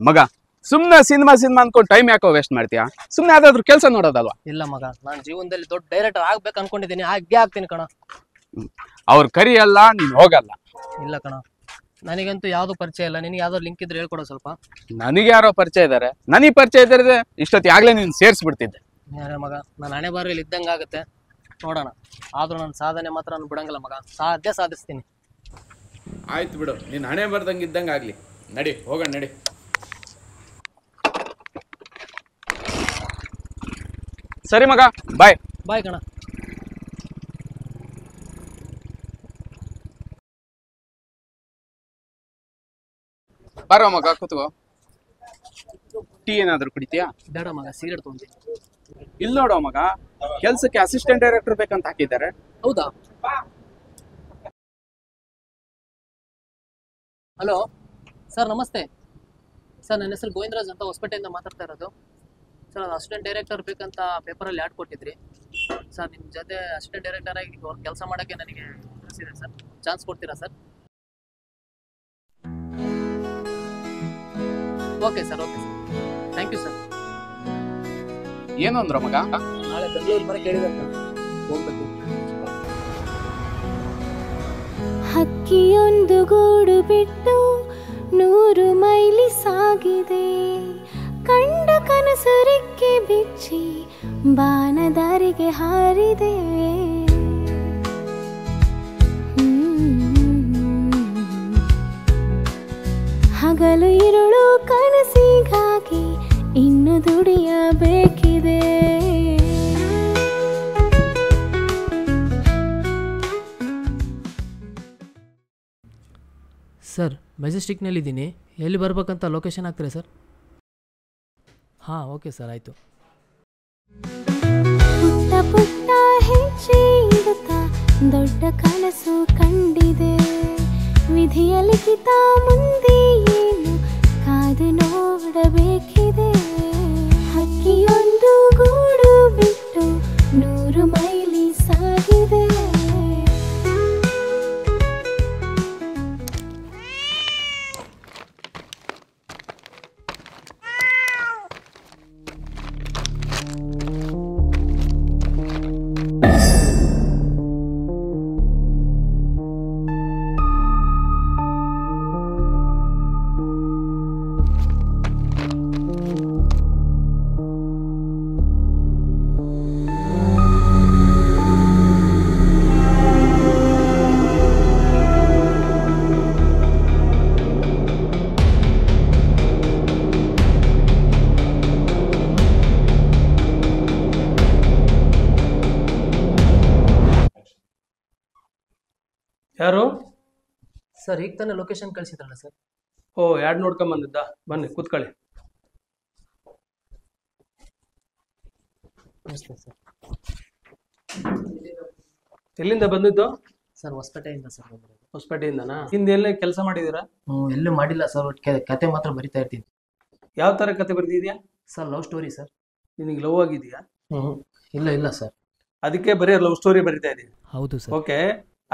ಮಗ ಸುಮ್ನೆ ಸಿನಿಮಾ ಅನ್ಕೊಂಡು ಟೈಮ್ ಯಾಕೋ ವೇಸ್ಟ್ ಮಾಡ್ತೀಯಾ? ಸುಮ್ನೆ ಯಾವ್ದಾದ್ರು ಕೆಲಸ ನೋಡೋದಲ್ವಾ? ಇಲ್ಲ ಮಗ, ನಾನು ಜೀವನದಲ್ಲಿ ದೊಡ್ಡ ಡೈರೆಕ್ಟರ್ ಆಗ್ಬೇಕು ಅನ್ಕೊಂಡಿದ್ದೀನಿ, ಆಗೇ ಆಗ್ತೀನಿ ಕಣ. ಅವ್ರ ಕರಿಯಲ್ಲ, ನೀನ್ ಹೋಗಲ್ಲ. ಇಲ್ಲ ಕಣ, ನನಗಂತೂ ಯಾವ್ದು ಪರಿಚಯ ಇಲ್ಲ. ನಿನಗೆ ಯಾವ್ದೋ ಲಿಂಕ್ ಇದ್ರೆ ಹೇಳ್ಕೊಡೋ ಸ್ವಲ್ಪ. ನನಗೆ ಯಾರೋ ಪರಿಚಯ ಇದಾರೆ, ನನಗೆ ಪರಿಚಯ ಇದ್ದಾರೆ ಇಷ್ಟೊತ್ತಿ ಆಗ್ಲೇ ನೀನ್ ಸೇರ್ಸ್ಬಿಡ್ತಿದ್ದೆ. ಮಗ, ನಾನು ಹಣೆ ಬಾರಲ್ಲಿ ಇದ್ದಂಗೆ ಆಗುತ್ತೆ, ನೋಡೋಣ. ಆದ್ರೂ ನನ್ನ ಸಾಧನೆ ಮಾತ್ರ ನಾನು ಬಿಡಂಗಿಲ್ಲ ಮಗ, ಸಾಧಿಸ್ತೀನಿ. ಆಯ್ತು ಬಿಡು, ನೀನ್ ಹಣೆ ಬರ್ದಂಗೆ ಇದ್ದಂಗೆ ಆಗ್ಲಿ. ನಡಿ ಹೋಗೋಣ, ನಡಿ. ಸರಿ ಮಗ, ಬಾಯ್. ಬಾಯ್ ಕಣ. ಬರೋ ಮಗ, ಕೂತ್ಕೋ. ಟೀ ಏನಾದ್ರು ಕುಡಿತೀಯಾ? ಬೇಡ ಮಗ, ಸಿಗರೇಟ್ ತೊಗೊಂತೀನಿ. ಇಲ್ಲಿ ನೋಡೋ ಮಗ, ಕೆಲ್ಸಕ್ಕೆ ಅಸಿಸ್ಟೆಂಟ್ ಡೈರೆಕ್ಟರ್ ಬೇಕಂತ ಹಾಕಿದ್ದಾರೆ. ಹೌದಾ? ಹಲೋ ಸರ್, ನಮಸ್ತೆ ಸರ್. ನನ್ನ ಹೆಸರು ಗೋವಿಂದರಾಜ್ ಅಂತ ಹೊಸಪೇಟೆಯಿಂದ ಮಾತಾಡ್ತಾ ಇರೋದು ಸರ್. ಅದು ಅಸಿಸ್ಟೆಂಟ್ ಡೈರೆಕ್ಟರ್ ಬೇಕಂತ ಪೇಪರಲ್ಲಿ ಆ್ಯಡ್ ಕೊಟ್ಟಿದ್ರಿ ಸರ್. ನಿಮ್ಮ ಜೊತೆ ಅಸಿಸ್ಟೆಂಟ್ ಡೈರೆಕ್ಟರ್ ಆಗಿ ಕೆಲಸ ಮಾಡೋಕ್ಕೆ ನನಗೆ ಇಂಟ್ರೆಸ್ಟ್ ಇದೆ ಸರ್. ಚಾನ್ಸ್ ಕೊಡ್ತೀರಾ sir? Okay sir, okay sir, thank you sir. ಏನು ಅಂದ್ರ ಮಗ? ನಾಳೆ ಬೆಂಗಳೂರು ಬರ ಕೇಳಿದ್ರೆ ಹೋಗ್ಬೇಕು. ಹಕ್ಕಿಯೊಂದು ಗೂಡು ಬಿಟ್ಟು 100 ಮೈಲಿ ಸಾಗಿದೆ, ಕಂಡ ಕನಸು ರೆಕ್ಕೆ ಬಿಚ್ಚಿ ಬಾನದಾರಿಗೆ ಹಾರಿದೆ. ಹಗಲು ಇರುಳು ಕನಸಿಗಾಗಿ ಇನ್ನು ದುಡಿಯಬೇಕಿದೆ. ಸರ್, ಮೆಜೆಸ್ಟಿಕ್ನಲ್ಲಿದ್ದೀನಿ. ಎಲ್ಲಿ ಬರ್ಬೇಕಂತ ಲೊಕೇಶನ್ ಹಾಕ್ತೀರಾ ಸರ್? ಹಾಂ, ಓಕೆ ಸರ್, ಆಯಿತು. ಪುಟ್ಟ ಪುಟ್ಟ ಹೆಜ್ಜೆ ಇಡುತ್ತಾ ದೊಡ್ಡ ಕನಸು ಕಂಡಿದೆ. ವಿಧಿಯ ಲಿಖಿತ ಮುಂದೆ ಏನು ಕಾದು ನೋಡಬೇಕಿದೆ. ಹಕ್ಕಿಯೊಂದು ಗೂಡು ಬಿಟ್ಟು 100 ಮೈಲಿ ಸಾಗಿದೆ. ಯಾರು ಸರ್? ಈಗ ತಾನೇ ಲೊಕೇಶನ್ ಕಳಿಸಿದ್ರಲ್ಲ ಸರ್. ಓ, ಯಾಡ್ ನೋಡ್ಕೊಂಡ್ ಬಂದಿದ್ದ. ಬನ್ನಿ ಕೂತ್ಕೊಳ್ಳಿ. ನಮಸ್ತೆ ಸರ್. ಎಲ್ಲಿಂದ ಬಂದಿದ್ದು? Sir, ಹೊಸಪೇಟೆಯಿಂದ sir. ಹೊಸಪೇಟೆಯಿಂದನಾ? ಹಿಂದೆಲ್ಲೇ ಕೆಲಸ ಮಾಡಿದ್ದೀರಾ? ಎಲ್ಲೂ ಮಾಡಿಲ್ಲ ಸರ್, ಕತೆ ಮಾತ್ರ ಬರಿತಾ ಇರ್ತೀನಿ. ಯಾವ ಥರ ಕತೆ ಬರ್ದಿದ್ಯಾ? Sir, love story sir. ನಿನಗೆ ಲವ್ ಆಗಿದೆಯಾ? ಇಲ್ಲ ಸರ್. ಅದಕ್ಕೆ ಬರೀ ಲವ್ ಸ್ಟೋರಿ ಬರಿತಾ ಇದೀನಿ. ಹೌದು ಸರ್. ಓಕೆ,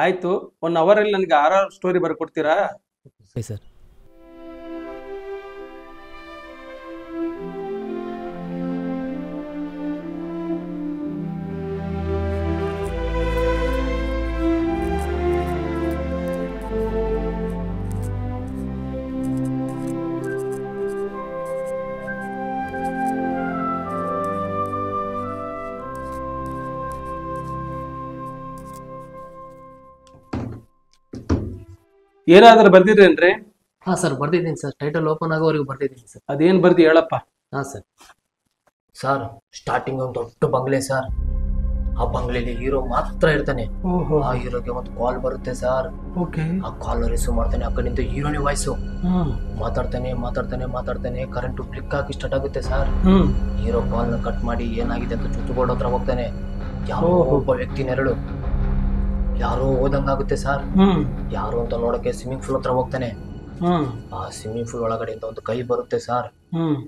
ಆಯ್ತು. 1 ಅವರಲ್ಲಿ ನನಗೆ 6 ಸ್ಟೋರಿ ಬರ್ಕೊಡ್ತೀರಾ? ಸರ್. ಏನಾದ್ರೂ ಬರ್ದಿದ್ರೇನ್ರಿ? ಹಾಂ ಸರ್, ಬರ್ದಿದ್ದೀನಿ ಸರ್. ಟೈಟಲ್ ಓಪನ್ ಆಗೋವರೆಗೂ ಬರ್ದಿದ್ದೀನಿ ಸರ್. ಅದೇನು ಬರ್ದಿ ಹೇಳಪ್ಪ. ಹಾಂ ಸರ್. ಸರ್, ಸ್ಟಾರ್ಟಿಂಗ್ ಒಂದು ದೊಡ್ಡ ಬಂಗ್ಲೆ ಸರ್. ಆ ಬಂಗ್ಲೆಲಿ ಹೀರೋ ಮಾತ್ರ ಇರ್ತಾನೆ. ಆ ಹೀರೋಗೆ ಒಂದು ಕಾಲ್ ಬರುತ್ತೆ ಸರ್. ಆ ಕಾಲ್ ರಿಸೀವ್ ಮಾಡ್ತಾನೆ. ಆ ಕಡೆಯಿಂದ ಹೀರೋನೇ ವಾಯ್ಸು. ಮಾತಾಡ್ತಾನೆ. ಕರೆಂಟ್ ಕ್ಲಿಕ್ ಆಗಿ ಸ್ಟಾರ್ಟ್ ಆಗುತ್ತೆ ಸರ್. ಹೀರೋ ಕಾಲ್ ನ ಕಟ್ ಮಾಡಿ ಏನಾಗಿದೆ ಅಂತ ಚುಚ್ಚುಬೋರ್ಡ್ ಹತ್ರ ಹೋಗ್ತಾನೆ. ಯಾರೋ ಒಬ್ಬ ವ್ಯಕ್ತಿ ನೆರಳು ಯಾರೋ ಓದಂಗಾಗುತ್ತೆ ಸರ್. ಯಾರು ಅಂತ ನೋಡಕ್ಕೆ ಸ್ವಿಮ್ಮಿಂಗ್ ಪೂಲ್ ಹತ್ರ ಹೋಗ್ತಾನೆ. ಆ ಸ್ವಿಮ್ಮಿಂಗ್ ಪೂಲ್ ಒಳಗಡೆಯಿಂದ ಒಂದು ಕೈ ಬರುತ್ತೆ ಸರ್.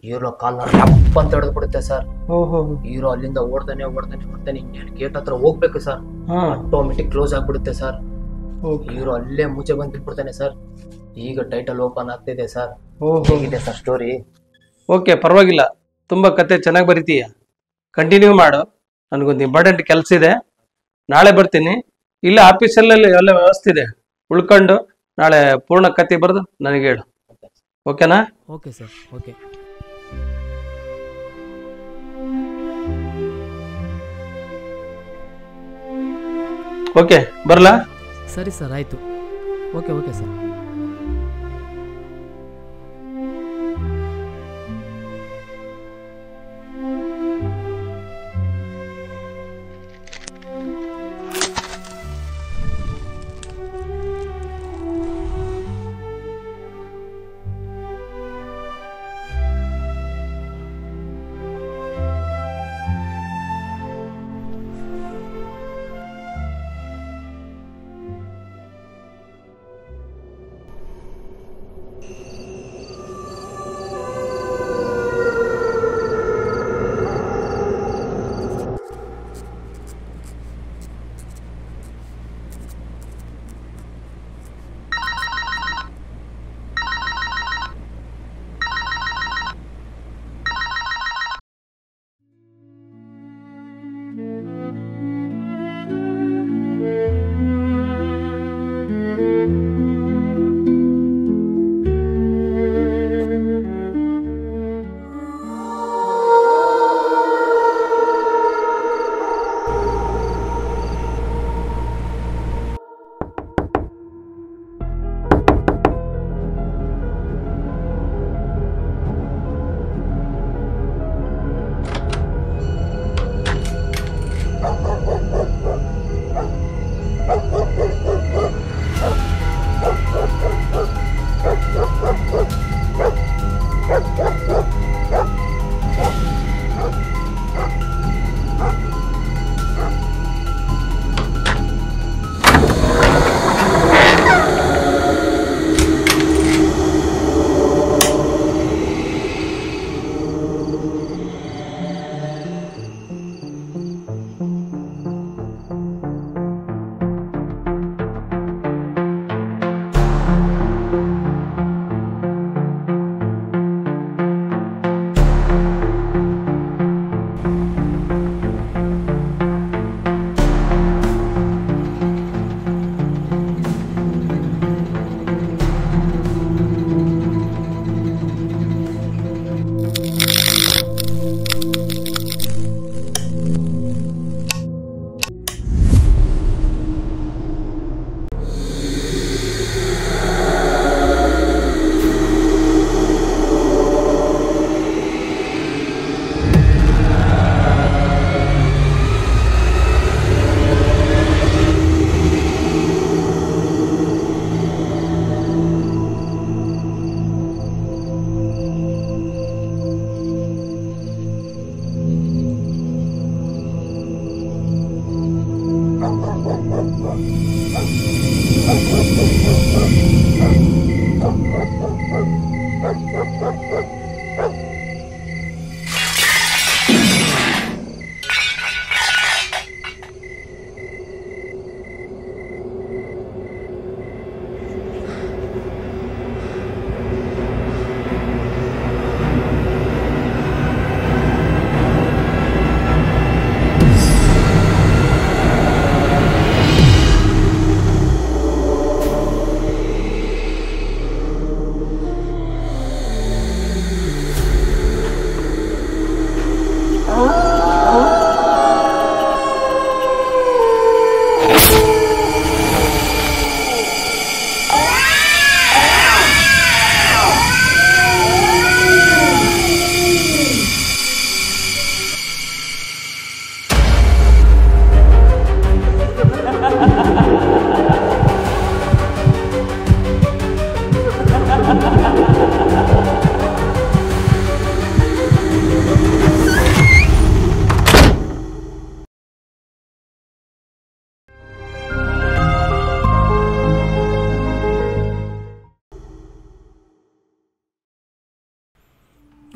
ಹೀರೋ ಕಾಲ್ನ ರಪ್ ಅಂತ ಹಿಡಿದು ಬಿಡುತ್ತೆ ಸರ್. ಹೀರೋ ಅಲ್ಲಿಂದ ಓಡ್ತಾನೆ ಇನ್ನೇನು ಗೇಟ್ ಹತ್ರ ಹೋಗ್ಬೇಕು ಸರ್. ಆಟೋಮೆಟಿಕ್ ಕ್ಲೋಸ್ ಆಗ್ಬಿಡುತ್ತೆ ಸರ್. ಹೀರೋ ಅಲ್ಲೇ ಮುಚ್ಚೆ ಬಂದು ಬಿಟ್ಬಿಡ್ತಾನೆ ಸರ್. ಈಗ ಟೈಟಲ್ ಓಪನ್ ಆಗ್ತಿದೆ ಸರ್. ಓಹೋ, ಹೇಗಿದೆ ಸರ್ ಸ್ಟೋರಿ? ಓಕೆ, ಪರವಾಗಿಲ್ಲ. ತುಂಬ ಕತೆ ಚೆನ್ನಾಗಿ ಬರಿತೀಯ, ಕಂಟಿನ್ಯೂ ಮಾಡು. ನನಗೊಂದು ಇಂಪಾರ್ಟೆಂಟ್ ಕೆಲಸ ಇದೆ, ನಾಳೆ ಬರ್ತೀನಿ. ಇಲ್ಲ ಆಫೀಸಲ್ಲಿ ಎಲ್ಲ ವ್ಯವಸ್ಥೆ ಇದೆ, ಉಳ್ಕೊಂಡು ನಾಳೆ ಪೂರ್ಣ ಕತೆ ಬರೆದು ನನಗೆ ಹೇಳು. ಓಕೆನಾ? Okay sir, okay. ಓಕೆ, ಬರಲಾ? ಸರಿ ಸರ್, ಆಯಿತು. Okay okay sir.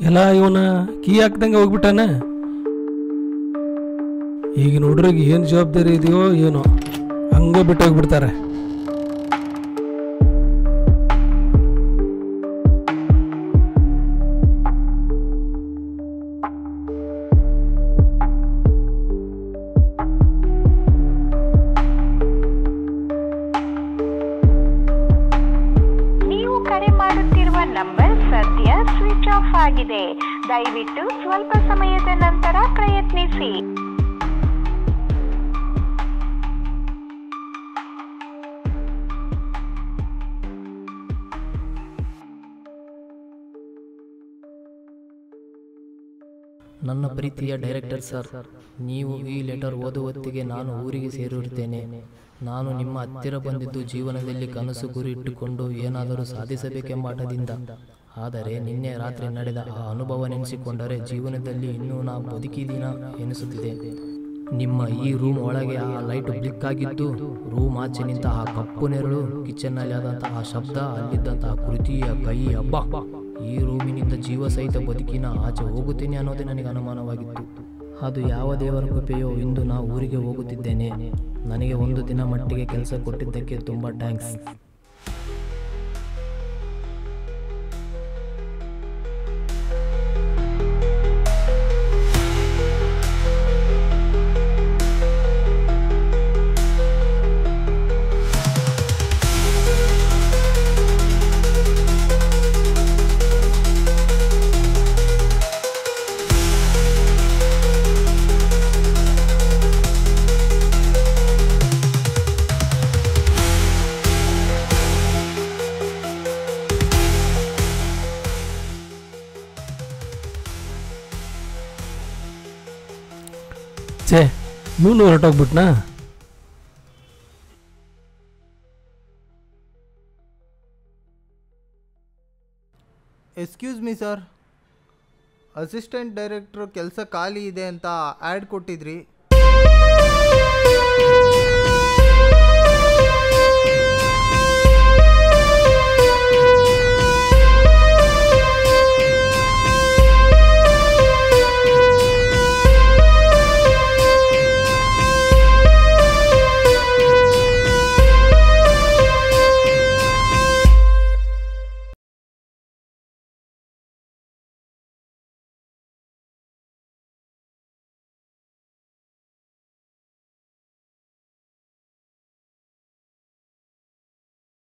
ಎಲ್ಲ ಇವನ ಕೀ ಹಾಕ್ದಂಗೆ ಹೋಗ್ಬಿಟ್ಟಾನ. ಈಗ ನೋಡ್ರಿಗೆ ಏನು ಜವಾಬ್ದಾರಿ ಇದೆಯೋ ಏನೋ, ಹಂಗೆ ಬಿಟ್ಟು ಹೋಗ್ಬಿಡ್ತಾರೆ. ಸ್ವಿಚ್ ಆಫ್ ಆಗಿದೆ. ದಯವಿಟ್ಟು ಸ್ವಲ್ಪ ಸಮಯದ ನಂತರ ಪ್ರಯತ್ನಿಸಿ. ನನ್ನ ಪ್ರೀತಿಯ ಡೈರೆಕ್ಟರ್ ಸರ್, ನೀವು ಈ ಲೆಟರ್ ಓದುವ ಹೊತ್ತಿಗೆ ನಾನು ಊರಿಗೆ ಸೇರಿರುತ್ತೇನೆ. ನಾನು ನಿಮ್ಮ ಹತ್ತಿರ ಬಂದಿದ್ದು ಜೀವನದಲ್ಲಿ ಕನಸು ಗುರಿ ಇಟ್ಟುಕೊಂಡು ಏನಾದರೂ ಸಾಧಿಸಬೇಕೆಂಬ ಹಠದಿಂದ. ಆದರೆ ನಿನ್ನೆ ರಾತ್ರಿ ನಡೆದ ಆ ಅನುಭವ ನೆನೆಸಿಕೊಂಡರೆ ಜೀವನದಲ್ಲಿ ಇನ್ನೂ ನಾ ಬದುಕಿದ್ದೀನ ಎನಿಸುತ್ತಿದೆ. ನಿಮ್ಮ ಈ ರೂಮ್ ಒಳಗೆ ಆ ಲೈಟ್ ಬ್ಲಿಕ್ ಆಗಿದ್ದು, ರೂಮ್ ಆಚೆ ನಿಂತ ಆ ಕಪ್ಪು ನೆರಳು, ಕಿಚನ್ನಲ್ಲಿ ಆದಂತಹ ಆ ಶಬ್ದ, ಅಲ್ಲಿದ್ದಂತಹ ಕೃತಿಯ ಕೈ, ಹಬ್ಬ, ಈ ರೂಮಿನಿಂದ ಜೀವ ಸಹಿತ ಬದುಕಿನ ಆಚೆ ಹೋಗುತ್ತೇನೆ ಅನ್ನೋದೇ ನನಗೆ ಅನುಮಾನವಾಗಿತ್ತು. ಅದು ಯಾವ ದೇವರ ಕೃಪೆಯೋ ಇಂದು ನಾ ಊರಿಗೆ ಹೋಗುತ್ತಿದ್ದೇನೆ. ನನಗೆ ಒಂದು ದಿನ ಮಟ್ಟಿಗೆ ಕೆಲಸ ಕೊಟ್ಟಿದ್ದಕ್ಕೆ ತುಂಬ ಥ್ಯಾಂಕ್ಸ್. ಛೇ, ಇವನು ಹೊರಟೋಗ್ಬಿಟ್ನಾ? Excuse me sir, assistant director ಕೆಲಸ ಖಾಲಿ ಇದೆ ಅಂತ ಆ್ಯಡ್ ಕೊಟ್ಟಿದ್ರಿ.